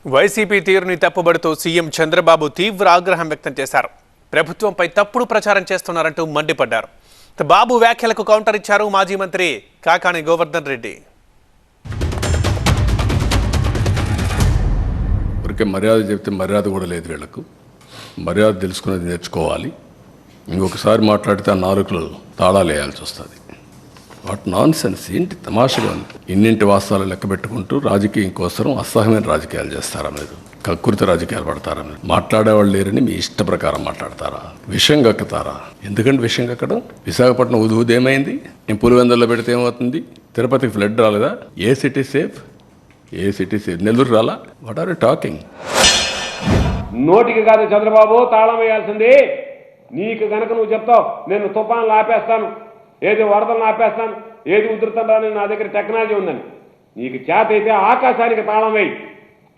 YCP తీరుని తప్పుబడుతూ CM Chandrababu తీవ్ర ఆగ్రహం వ్యక్తం చేశారు. ప్రభుత్వంపై తప్పుడు ప్రచారం చేస్తున్నారంటూ మండిపడ్డారు. బాబు వ్యాఖ్యలకు కౌంటర్ ఇచ్చారు మాజీ మంత్రి కాకాని గోవర్ధన్ రెడ్డి. మర్యాద చెప్తే మర్యాద కూడా లేదు, వీళ్లకు మర్యాద తెలుసుకునేది నేర్చుకోవాలి. ఇంకొకసారి మాట్లాడితే ఆ నాలుకలు తాళాలు వేయాల్సి వస్తుంది. వాట్ నాన్ సెన్స్, ఏంటి తమాషగా ఉంది. ఇన్నింటి వాస్తవాలు లెక్క పెట్టుకుంటూ రాజకీయం కోసం అసహ్యమైన రాజకీయాలు చేస్తారా మీరు? కక్కుర్తి రాజకీయాలు పడతారా మీరు? మాట్లాడేవాళ్ళు లేరని మీ ఇష్ట ప్రకారం మాట్లాడతారా? విషయం కక్కుతారా? ఎందుకంటే విషయం కక్కడం. విశాఖపట్నం ఉదేమైంది? నేను పులివెందుల్లో పెడితే ఏమవుతుంది? తిరుపతికి ఫ్లడ్ రాలేదా? ఏ సిటీ సేఫ్? నెల్లూరు రాలా? What are you talking? నోటికి కాదు చంద్రబాబు తాళం వేయాల్సింది. నీకు గనక నువ్వు చెప్తావు నేను తుఫాన్లు ఆపేస్తాను, ఏది వరదలను ఆపేస్తాను, ఏది ఉధృతంరాని నా దగ్గర టెక్నాలజీ ఉందని, నీకు చేత అయితే ఆకాశానికి తాళం వేయి,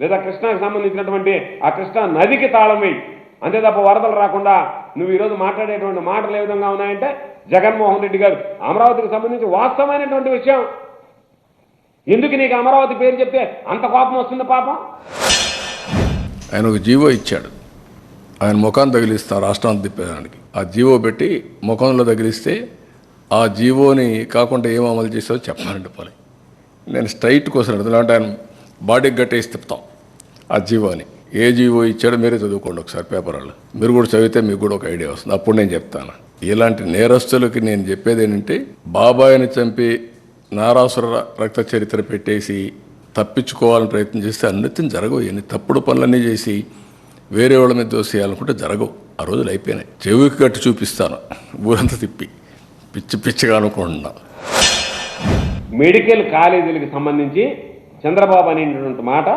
లేదా కృష్ణాకి సంబంధించినటువంటి ఆ కృష్ణా నదికి తాళం వేయి. అంతే తప్ప వరదలు రాకుండా నువ్వు ఈరోజు మాట్లాడేటువంటి మాటలు ఏ విధంగా ఉన్నాయంటే, జగన్మోహన్ రెడ్డి గారు అమరావతికి సంబంధించి వాస్తవమైనటువంటి విషయం. ఎందుకు నీకు అమరావతి పేరు చెప్తే అంత కోపం వస్తుంది? పాపం. ఆయన ఒక జీవో ఇచ్చాడు, ఆయన ముఖాన్ని తగిలిస్తా రాష్ట్రాన్ని తిప్పేదానికి. ఆ జీవో పెట్టి ముఖంలో తగిలిస్తే ఆ జీవోని కాకుండా ఏం అమలు చేసావో చెప్పాలంటే పోలే. నేను స్ట్రైట్ కోసం అంటే ఆయన బాడీకి గట్టేసి తిప్పుతాం ఆ జీవోని. ఏ జీవో ఇచ్చాడో మీరే చదువుకోండి ఒకసారి పేపర్ వాళ్ళు. మీరు కూడా చదివితే మీకు కూడా ఒక ఐడియా వస్తుంది. అప్పుడు నేను చెప్తాను. ఇలాంటి నేరస్తులకి నేను చెప్పేది ఏంటంటే, బాబాయిని చంపి నారాసుర రక్త చరిత్ర పెట్టేసి తప్పించుకోవాలని ప్రయత్నం చేస్తే అన్నిటిని జరగవు. ఎన్ని తప్పుడు పనులన్నీ చేసి వేరే వాళ్ళ మీద దోసేయాలనుకుంటే జరగవు. ఆ రోజులు అయిపోయినాయి. చెవికి కట్టి చూపిస్తాను ఊరంతా తిప్పి, పిచ్చిగా అనుకుంటున్నా. మెడికల్ కాలేజీలకు సంబంధించి చంద్రబాబు అనేటువంటి మాట,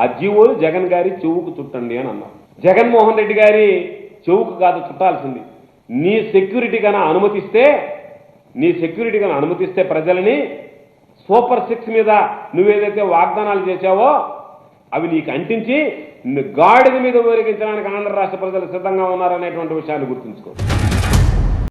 ఆ జీవోలు జగన్ గారి చెవుకు చుట్టండి అని అన్నారు. జగన్మోహన్ రెడ్డి గారి చెవుకు కాదు చుట్టాల్సింది. నీ సెక్యూరిటీ కన్నా అనుమతిస్తే ప్రజలని సూపర్ 6 మీద నువ్వేదైతే వాగ్దానాలు చేశావో అవి నీకు అంటించి గాడిద మీద ఊరేగించడానికి ఆంధ్ర రాష్ట్ర ప్రజలు సిద్ధంగా ఉన్నారనేటువంటి విషయాన్ని గుర్తుంచుకో.